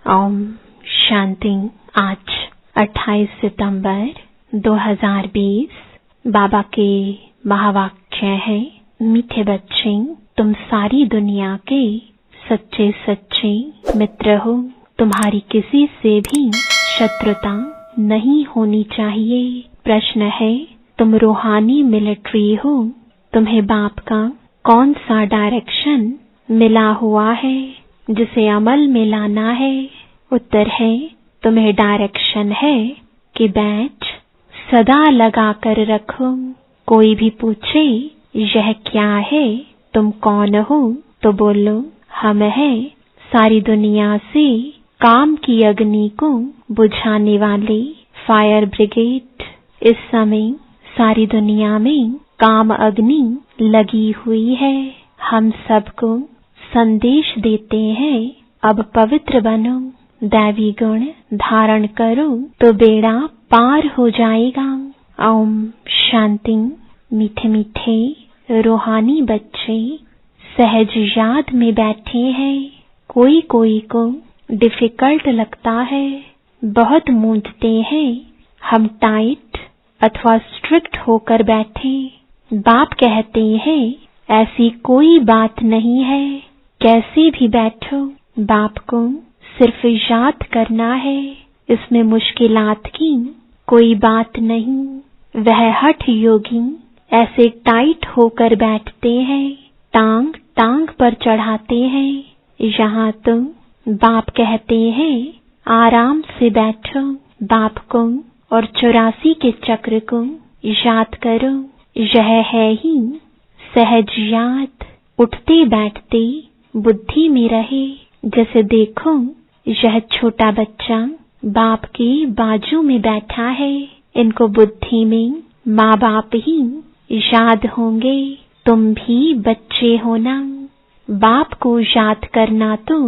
ओम शांति। आज 28 सितंबर 2020 बाबा के महावाक्य है, मीठे बच्चे, तुम सारी दुनिया के सच्चे सच्चे मित्र हो। तुम्हारी किसी से भी शत्रुता नहीं होनी चाहिए। प्रश्न है, तुम रूहानी मिलिट्री हो, तुम्हें बाप का कौन सा डायरेक्शन मिला हुआ है जिसे अमल में लाना है? उत्तर है, तुम्हें डायरेक्शन है कि बैच सदा लगा कर रखो। कोई भी पूछे यह क्या है, तुम कौन हो, तो बोलो हम हैं सारी दुनिया से काम की अग्नि को बुझाने वाले फायर ब्रिगेड। इस समय सारी दुनिया में काम अग्नि लगी हुई है। हम सबको संदेश देते हैं, अब पवित्र बनो, दैवी गुण धारण करो तो बेड़ा पार हो जाएगा। ओम शांति। मीठे मीठे रूहानी बच्चे सहज याद में बैठे हैं। कोई कोई को डिफिकल्ट लगता है, बहुत मूंझते हैं हम टाइट अथवा स्ट्रिक्ट होकर बैठे। बाप कहते हैं ऐसी कोई बात नहीं है, कैसे भी बैठो, बाप को सिर्फ याद करना है। इसमें मुश्किलात की कोई बात नहीं। वह हठ योगी ऐसे टाइट होकर बैठते हैं, टांग टांग पर चढ़ाते हैं। यहाँ तो बाप कहते हैं आराम से बैठो, बाप को और 84 के चक्र को याद करो। यह है ही सहज याद, उठते बैठते बुद्धि में रहे। जैसे देखो यह छोटा बच्चा बाप के बाजू में बैठा है, इनको बुद्धि में माँ बाप ही याद होंगे। तुम भी बच्चे हो ना, बाप को याद करना तो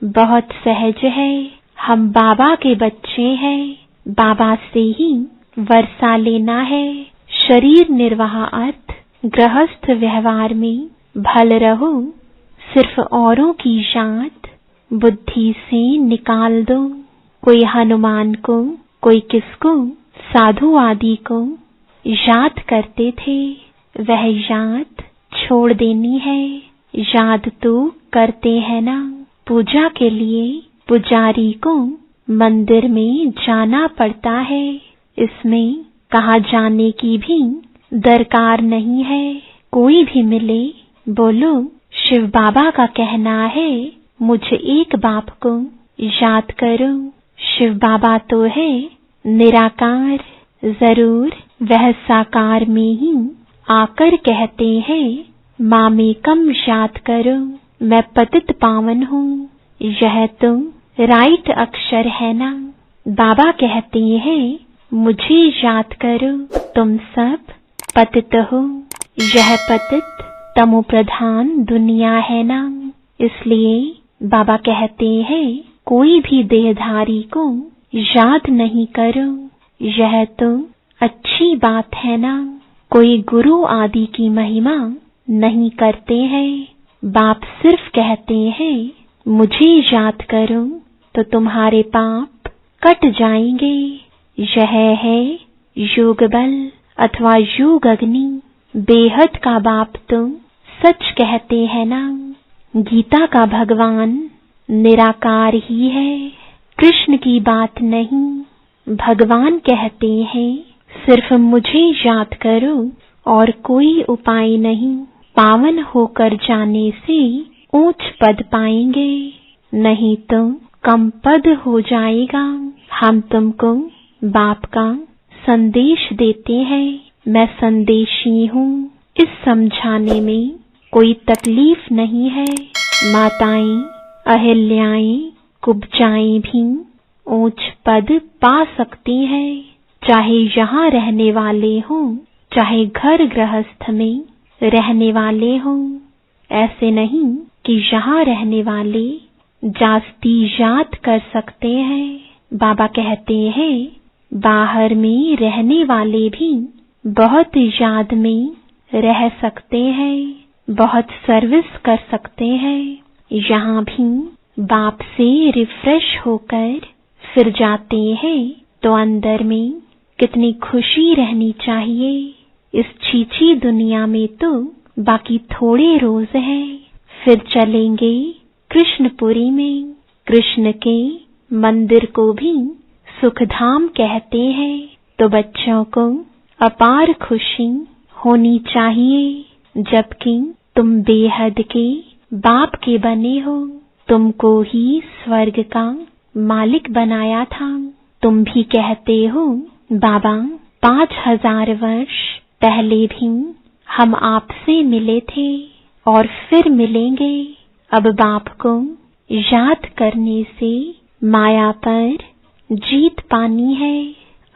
बहुत सहज है। हम बाबा के बच्चे हैं, बाबा से ही वर्षा लेना है। शरीर निर्वाह अर्थ गृहस्थ व्यवहार में भल रहो, सिर्फ औरों की याद बुद्धि से निकाल दो। कोई हनुमान को, कोई किसको, साधु आदि को याद करते थे, वह याद छोड़ देनी है। याद तो करते हैं ना। पूजा के लिए पुजारी को मंदिर में जाना पड़ता है, इसमें कहाँ जाने की भी दरकार नहीं है। कोई भी मिले बोलो शिव बाबा का कहना है मुझे एक बाप को याद करो। शिव बाबा तो है निराकार, जरूर वह साकार में ही आकर कहते हैं मामेकम याद करो, मैं पतित पावन हूँ। यह तो राइट अक्षर है ना। बाबा कहते हैं मुझे याद करो, तुम सब पतित हो। यह पतित तमो प्रधान दुनिया है ना, इसलिए बाबा कहते हैं कोई भी देहधारी को याद नहीं करो। यह तो अच्छी बात है ना। कोई गुरु आदि की महिमा नहीं करते हैं, बाप सिर्फ कहते हैं मुझे याद करो तो तुम्हारे पाप कट जाएंगे। यह है योग बल अथवा योग अग्नि। बेहद का बाप तो सच कहते हैं ना। गीता का भगवान निराकार ही है, कृष्ण की बात नहीं। भगवान कहते हैं सिर्फ मुझे याद करो और कोई उपाय नहीं। पावन होकर जाने से ऊंच पद पाएंगे, नहीं तो कम पद हो जाएगा। हम तुमको बाप का संदेश देते हैं, मैं संदेशी हूँ। इस समझाने में कोई तकलीफ नहीं है। माताएं अहिल्याएं कुब्जाएं भी ऊंच पद पा सकती हैं, चाहे यहाँ रहने वाले हों, चाहे घर गृहस्थ में रहने वाले हों। ऐसे नहीं कि यहाँ रहने वाले जास्ती याद कर सकते हैं। बाबा कहते हैं बाहर में रहने वाले भी बहुत याद में रह सकते हैं, बहुत सर्विस कर सकते हैं। यहाँ भी बाप से रिफ्रेश होकर फिर जाते हैं तो अंदर में कितनी खुशी रहनी चाहिए। इस छीछी दुनिया में तो बाकी थोड़े रोज हैं, फिर चलेंगे कृष्णपुरी में। कृष्ण के मंदिर को भी सुखधाम कहते हैं, तो बच्चों को अपार खुशी होनी चाहिए, जबकि तुम बेहद के बाप के बने हो। तुमको ही स्वर्ग का मालिक बनाया था। तुम भी कहते हो बाबा 5000 वर्ष पहले भी हम आपसे मिले थे और फिर मिलेंगे। अब बाप को याद करने से माया पर जीत पानी है।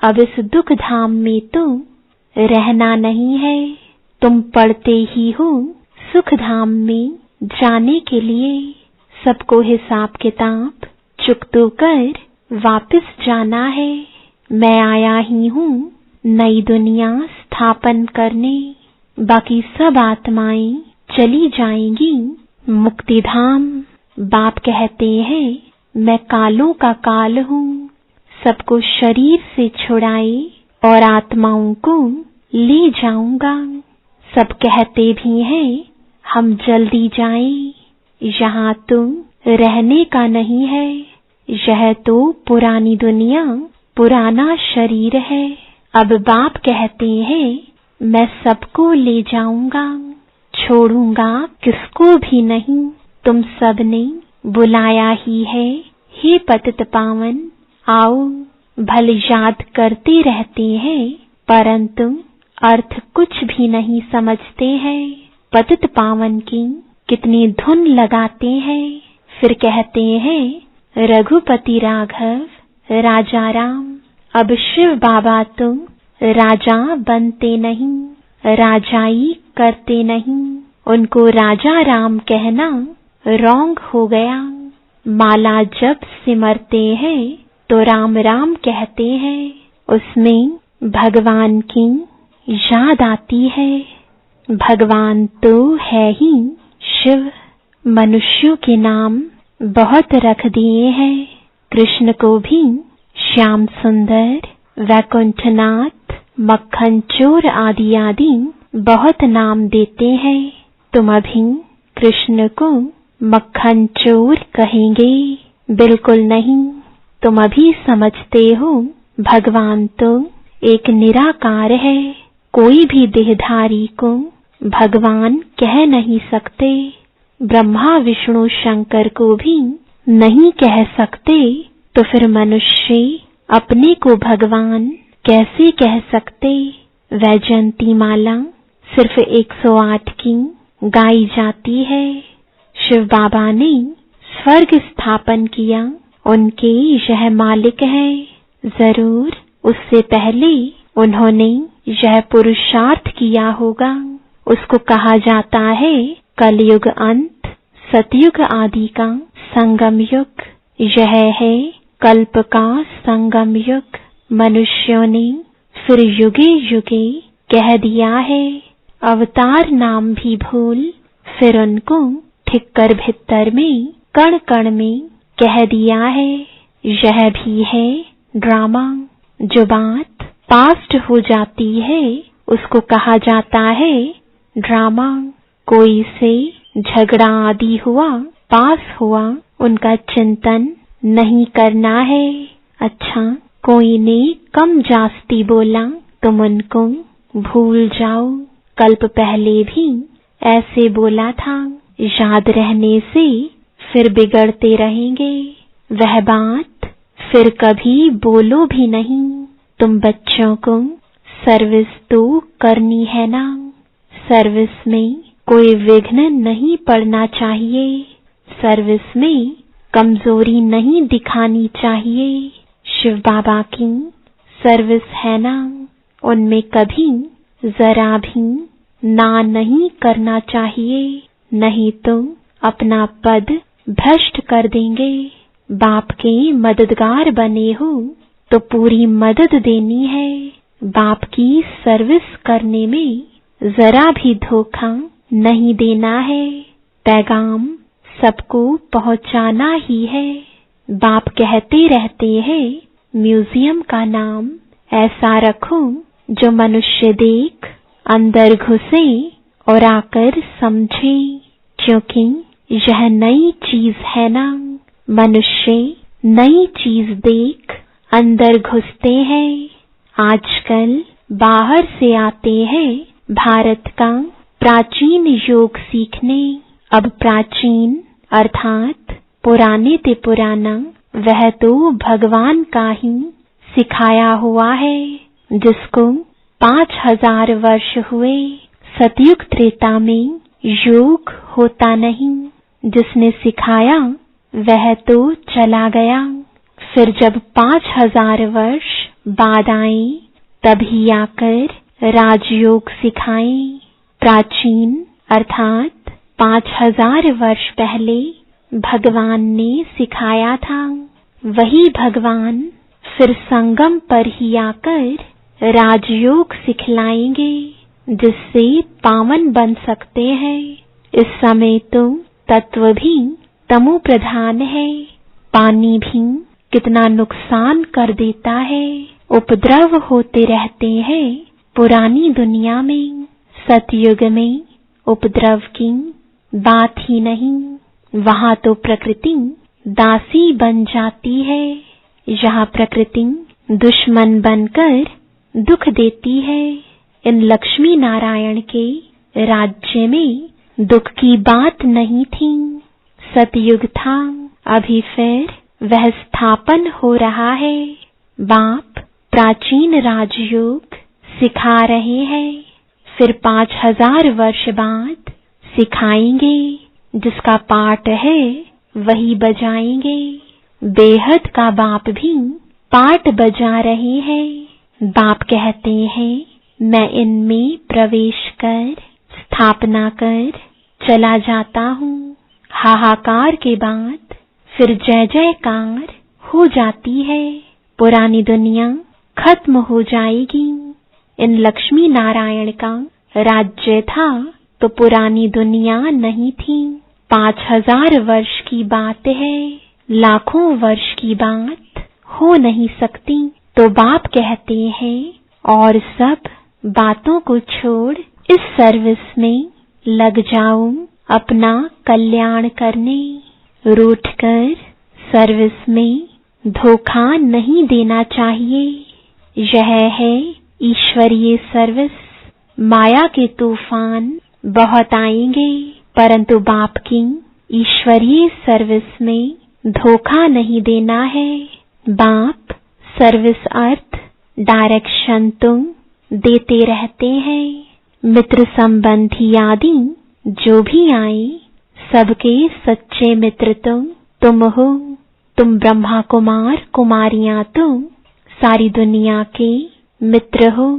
अब इस दुख धाम में तो रहना नहीं है। तुम पढ़ते ही हो सुख धाम में जाने के लिए। सबको हिसाब किताब चुकतो कर वापस जाना है। मैं आया ही हूँ नई दुनिया स्थापन करने। बाकी सब आत्माएं चली जाएंगी मुक्ति धाम। बाप कहते हैं मैं कालों का काल हूँ, सबको शरीर से छुड़ाए और आत्माओं को ले जाऊंगा। सब कहते भी हैं हम जल्दी जाएं, यहाँ तो रहने का नहीं है। यह तो पुरानी दुनिया, पुराना शरीर है। अब बाप कहते हैं मैं सबको ले जाऊंगा, छोड़ूंगा किसको भी नहीं। तुम सबने बुलाया ही है, हे पतित पावन आओ। भले याद करते रहते हैं परंतु अर्थ कुछ भी नहीं समझते हैं। पतित पावन की कितनी धुन लगाते हैं, फिर कहते हैं रघुपति राघव राजा राम। अब शिव बाबा तो राजा बनते नहीं, राजाई करते नहीं। उनको राजा राम कहना रॉन्ग हो गया। माला जब सिमरते हैं तो राम राम कहते हैं, उसमें भगवान की याद आती है। भगवान तो है ही शिव। मनुष्यों के नाम बहुत रख दिए हैं। कृष्ण को भी श्याम सुंदर, वैकुंठनाथ, मक्खन चोर आदि आदि बहुत नाम देते हैं। तुम अभी कृष्ण को मक्खन चोर कहेंगे? बिल्कुल नहीं। तुम अभी समझते हो भगवान तो एक निराकार है। कोई भी देहधारी को भगवान कह नहीं सकते। ब्रह्मा विष्णु शंकर को भी नहीं कह सकते, तो फिर मनुष्य अपने को भगवान कैसे कह सकते? वैजयंती माला सिर्फ 108 की गाई जाती है। शिव बाबा ने स्वर्ग स्थापन किया, उनके यह मालिक है। जरूर उससे पहले उन्होंने यह पुरुषार्थ किया होगा। उसको कहा जाता है कलयुग अंत, सतयुग आदि का संगम युग। यह है कल्प का संगम युग। मनुष्यों ने फिर युगे युगे कह दिया है। अवतार नाम भी भूल फिर उनको ठिक्कर भित्तर में कण कण में कह दिया है। यह भी है ड्रामा। जो बात पास्ट हो जाती है उसको कहा जाता है ड्रामा। कोई से झगड़ा आदि हुआ, पास हुआ, उनका चिंतन नहीं करना है। अच्छा, कोई ने कम जास्ती बोला तुम उनको भूल जाओ। कल्प पहले भी ऐसे बोला था। याद रहने से फिर बिगड़ते रहेंगे। वह बात फिर कभी बोलो भी नहीं। तुम बच्चों को सर्विस तो करनी है ना। सर्विस में कोई विघ्न नहीं पड़ना चाहिए। सर्विस में कमजोरी नहीं दिखानी चाहिए। शिव बाबा की सर्विस है ना, उनमें कभी जरा भी ना नहीं करना चाहिए, नहीं तो अपना पद भ्रष्ट कर देंगे। बाप के मददगार बने हो तो पूरी मदद देनी है। बाप की सर्विस करने में जरा भी धोखा नहीं देना है। पैगाम सबको पहुंचाना ही है। बाप कहते रहते हैं म्यूजियम का नाम ऐसा रखो जो मनुष्य देख अंदर घुसे और आकर समझे, क्योंकि यह नई चीज है ना। मनुष्य नई चीज देख अंदर घुसते हैं। आजकल बाहर से आते हैं भारत का प्राचीन योग सीखने। अब प्राचीन अर्थात पुराने ते पुराना, वह तो भगवान का ही सिखाया हुआ है, जिसको 5000 वर्ष हुए। सतयुग त्रेता में योग होता नहीं, जिसने सिखाया वह तो चला गया। फिर जब 5000 वर्ष बाद आए तभी आकर राजयोग सिखाए। प्राचीन अर्थात 5000 वर्ष पहले भगवान ने सिखाया था, वही भगवान फिर संगम पर ही आकर राजयोग सिखलाएंगे, जिससे पावन बन सकते हैं। इस समय तो तत्व भी तमो प्रधान है। पानी भी कितना नुकसान कर देता है। उपद्रव होते रहते हैं पुरानी दुनिया में। सतयुग में उपद्रव की बात ही नहीं, वहां तो प्रकृति दासी बन जाती है। यहाँ प्रकृति दुश्मन बनकर दुख देती है। इन लक्ष्मी नारायण के राज्य में दुख की बात नहीं थी। सतयुग था, अभी फिर वह स्थापन हो रहा है। बाप प्राचीन राजयोग सिखा रहे हैं, फिर 5000 वर्ष बाद सिखाएंगे। जिसका पाठ है वही बजाएंगे। बेहद का बाप भी पाठ बजा रहे हैं। बाप कहते हैं मैं इनमें प्रवेश कर स्थापना कर चला जाता हूँ। हाहाकार के बाद फिर जय जयकार हो जाती है। पुरानी दुनिया खत्म हो जाएगी। इन लक्ष्मी नारायण का राज्य था तो पुरानी दुनिया नहीं थी। 5000 वर्ष की बात है, लाखों वर्ष की बात हो नहीं सकती। तो बाप कहते हैं और सब बातों को छोड़ इस सर्विस में लग जाओ, अपना कल्याण करने। रूठकर सर्विस में धोखा नहीं देना चाहिए। यह है ईश्वरीय सर्विस। माया के तूफान बहुत आएंगे, परंतु बाप की ईश्वरीय सर्विस में धोखा नहीं देना है। बाप सर्विस अर्थ डायरेक्शन तो देते रहते हैं। मित्र संबंधी आदि जो भी आए सबके सच्चे मित्र तुम हो। तुम ब्रह्मा कुमार कुमारियां तो सारी दुनिया के मित्र हो,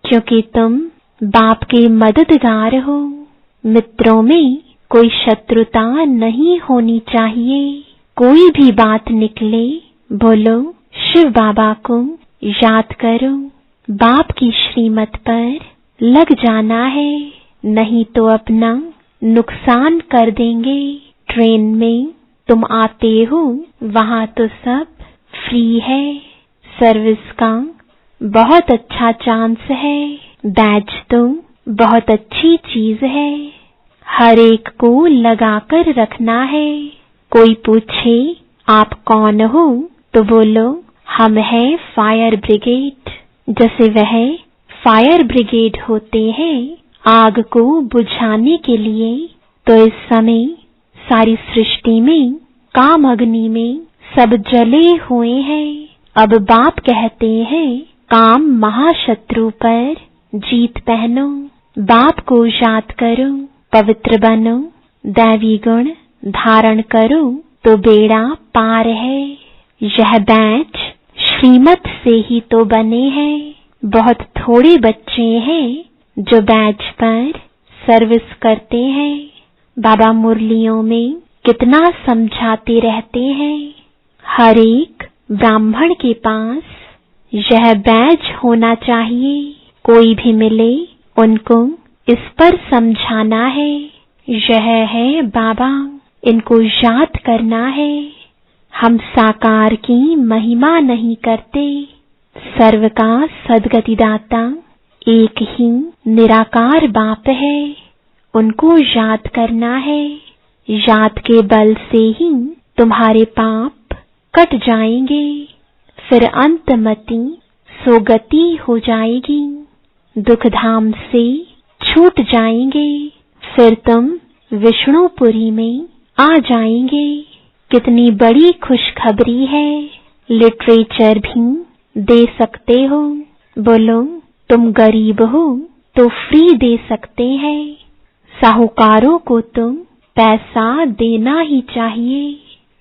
क्योंकि तुम बाप के मददगार हो। मित्रों में कोई शत्रुता नहीं होनी चाहिए। कोई भी बात निकले बोलो शिव बाबा को याद करो। बाप की श्रीमत पर लग जाना है, नहीं तो अपना नुकसान कर देंगे। ट्रेन में तुम आते हो, वहां तो सब फ्री है। सर्विस का बहुत अच्छा चांस है। बैज तो बहुत अच्छी चीज है, हर एक को लगाकर रखना है। कोई पूछे आप कौन हो तो बोलो हम हैं फायर ब्रिगेड। जैसे वह फायर ब्रिगेड होते हैं आग को बुझाने के लिए, तो इस समय सारी सृष्टि में काम अग्नि में सब जले हुए हैं। अब बाप कहते हैं काम महाशत्रु पर जीत पहनो। बाप को याद करो, पवित्र बनो, दैवी गुण धारण करो तो बेड़ा पार है। यह बैच श्रीमत से ही तो बने हैं। बहुत थोड़े बच्चे हैं जो बैच पर सर्विस करते हैं। बाबा मुरलियों में कितना समझाते रहते हैं। हर एक ब्राह्मण के पास यह बैज होना चाहिए। कोई भी मिले उनको इस पर समझाना है। यह है बाबा, इनको याद करना है। हम साकार की महिमा नहीं करते, सर्व का सद्गतिदाता एक ही निराकार बाप है, उनको याद करना है। याद के बल से ही तुम्हारे पाप कट जाएंगे, फिर अंतमति सोगति हो जाएगी, दुख धाम से छूट जाएंगे, फिर तुम विष्णुपुरी में आ जाएंगे। कितनी बड़ी खुशखबरी है, लिटरेचर भी दे सकते हो। बोलो तुम गरीब हो तो फ्री दे सकते हैं, साहूकारों को तुम पैसा देना ही चाहिए,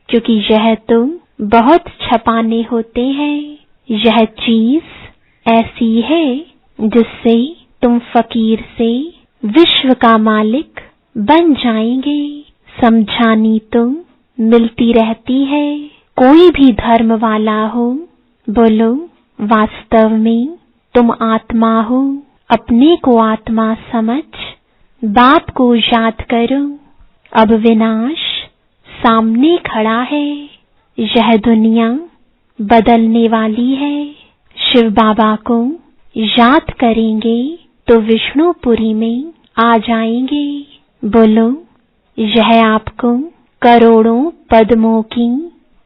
क्योंकि यह तुम बहुत छपाने होते हैं। यह चीज ऐसी है जिससे तुम फकीर से विश्व का मालिक बन जाएंगे। समझानी तुम मिलती रहती है, कोई भी धर्म वाला हो। बोलो वास्तव में तुम आत्मा हो, अपने को आत्मा समझ बाप को याद करो। अब विनाश सामने खड़ा है, यह दुनिया बदलने वाली है। शिव बाबा को याद करेंगे तो विष्णुपुरी में आ जाएंगे। बोलो यह आपको करोड़ों पद्मों की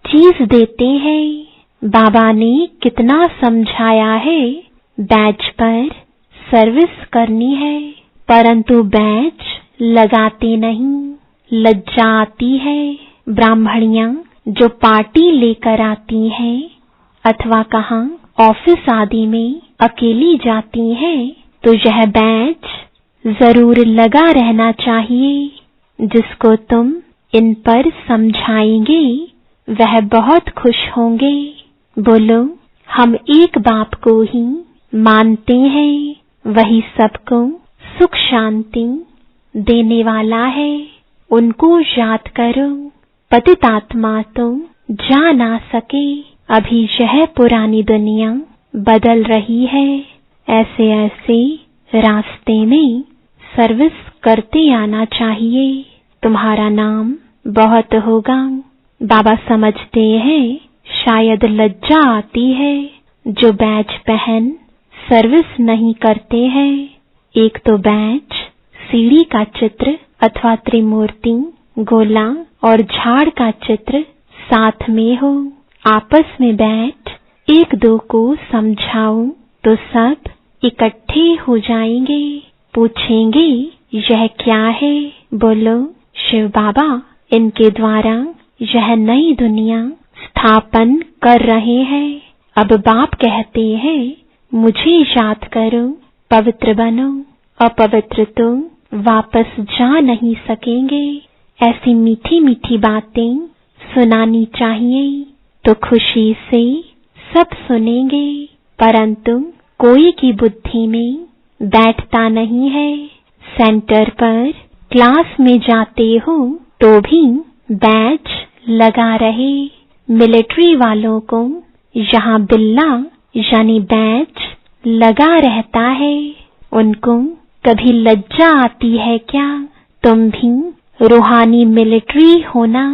चीज देते हैं। बाबा ने कितना समझाया है, बैच पर सर्विस करनी है, परंतु बैच लगाते नहीं, लज्जा आती है। ब्राह्मणियां जो पार्टी लेकर आती हैं अथवा कहाँ ऑफिस आदि में अकेली जाती हैं, तो यह बैच जरूर लगा रहना चाहिए। जिसको तुम इन पर समझाएंगे वह बहुत खुश होंगे। बोलो हम एक बाप को ही मानते हैं, वही सबको सुख शांति देने वाला है, उनको याद करो। पतित आत्मा तो जा ना सके, अभी यह पुरानी दुनिया बदल रही है। ऐसे ऐसे रास्ते में सर्विस करते आना चाहिए, तुम्हारा नाम बहुत होगा। बाबा समझते हैं शायद लज्जा आती है जो बैच पहन सर्विस नहीं करते हैं। एक तो बैच सीढ़ी का चित्र अथवा त्रिमूर्ति, गोला और झाड़ का चित्र साथ में हो। आपस में बैठ एक दो को समझाओ तो सब इकट्ठे हो जाएंगे, पूछेंगे यह क्या है। बोलो शिव बाबा इनके द्वारा यह नई दुनिया स्थापन कर रहे हैं। अब बाप कहते हैं मुझे याद करो, पवित्र बनो, अपवित्र तो वापस जा नहीं सकेंगे। ऐसी मीठी मीठी बातें सुनानी चाहिए तो खुशी से सब सुनेंगे, परंतु कोई की बुद्धि में बैठता नहीं है। सेंटर पर क्लास में जाते हो तो भी बैच लगा रहे। मिलिट्री वालों को यहाँ बिल्ला यानी बैच लगा रहता है, उनको कभी लज्जा आती है क्या? तुम भी रूहानी मिलिट्री होना।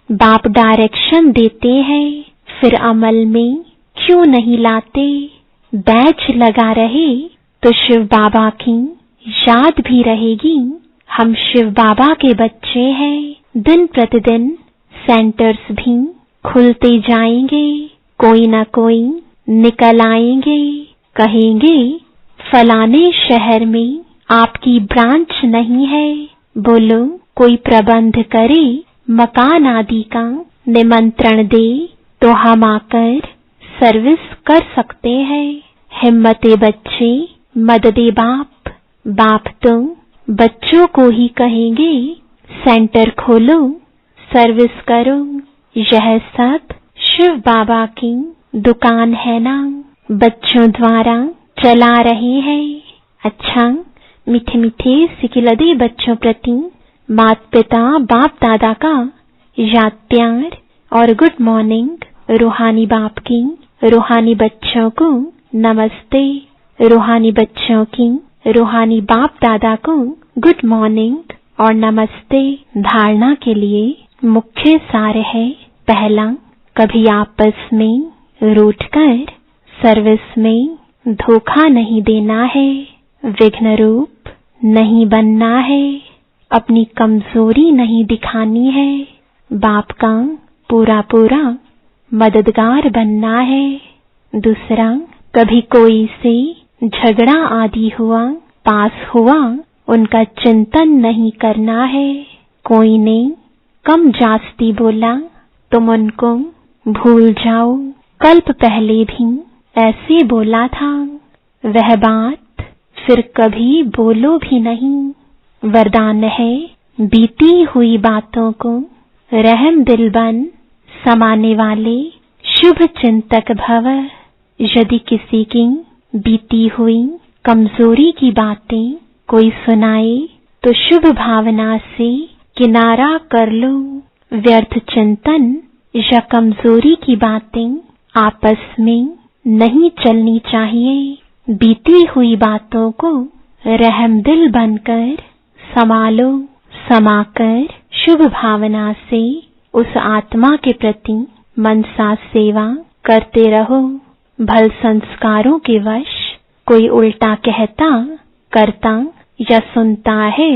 बाप डायरेक्शन देते हैं, फिर अमल में क्यों नहीं लाते? बैच लगा रहे तो शिव बाबा की याद भी रहेगी। हम शिव बाबा के बच्चे हैं। दिन प्रतिदिन सेंटर्स भी खुलते जाएंगे, कोई न कोई निकल आएंगे, कहेंगे फलाने शहर में आपकी ब्रांच नहीं है। बोलो कोई प्रबंध करे, मकान आदि का निमंत्रण दे तो हम आकर सर्विस कर सकते हैं। हिम्मते बच्चे मददे बाप। बाप तो बच्चों को ही कहेंगे सेंटर खोलो, सर्विस करो। यह सब शिव बाबा की दुकान है ना, बच्चों द्वारा चला रहे हैं। अच्छा, मीठे मीठे सिकिलदे बच्चों प्रति माता पिता बाप दादा का याद प्यार और गुड मॉर्निंग। रूहानी बाप की रूहानी बच्चों को नमस्ते, रूहानी बच्चों की रूहानी बाप दादा को गुड मॉर्निंग और नमस्ते धारणा के लिए मुख्य सार है। पहला, कभी आपस में रूठकर सर्विस में धोखा नहीं देना है, विघ्न रूप नहीं बनना है, अपनी कमजोरी नहीं दिखानी है, बाप का पूरा पूरा मददगार बनना है। दूसरा, कभी कोई से झगड़ा आदि हुआ, पास हुआ, उनका चिंतन नहीं करना है। कोई ने कम जास्ती बोला, तुम उनको भूल जाओ, कल्प पहले भी ऐसे बोला था, वह बात फिर कभी बोलो भी नहीं। वरदान है, बीती हुई बातों को रहम दिल बन समाने वाले शुभ चिंतक भव। यदि किसी की बीती हुई कमजोरी की बातें कोई सुनाए तो शुभ भावना से किनारा कर लो। व्यर्थ चिंतन या कमजोरी की बातें आपस में नहीं चलनी चाहिए। बीती हुई बातों को रहमदिल बनकर संभालो, समाकर शुभ भावना से उस आत्मा के प्रति मनसा सेवा करते रहो। भल संस्कारों के वश कोई उल्टा कहता, करता या सुनता है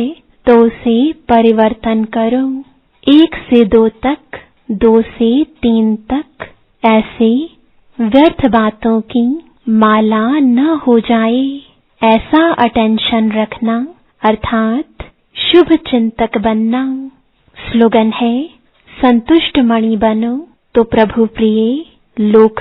तो उसे परिवर्तन करो। 1 से 2 तक, 2 से 3 तक ऐसे व्यर्थ बातों की माला न हो जाए, ऐसा अटेंशन रखना अर्थात शुभ चिंतक बनना। स्लोगन है, संतुष्ट मणि बनो तो प्रभु प्रिय, लोक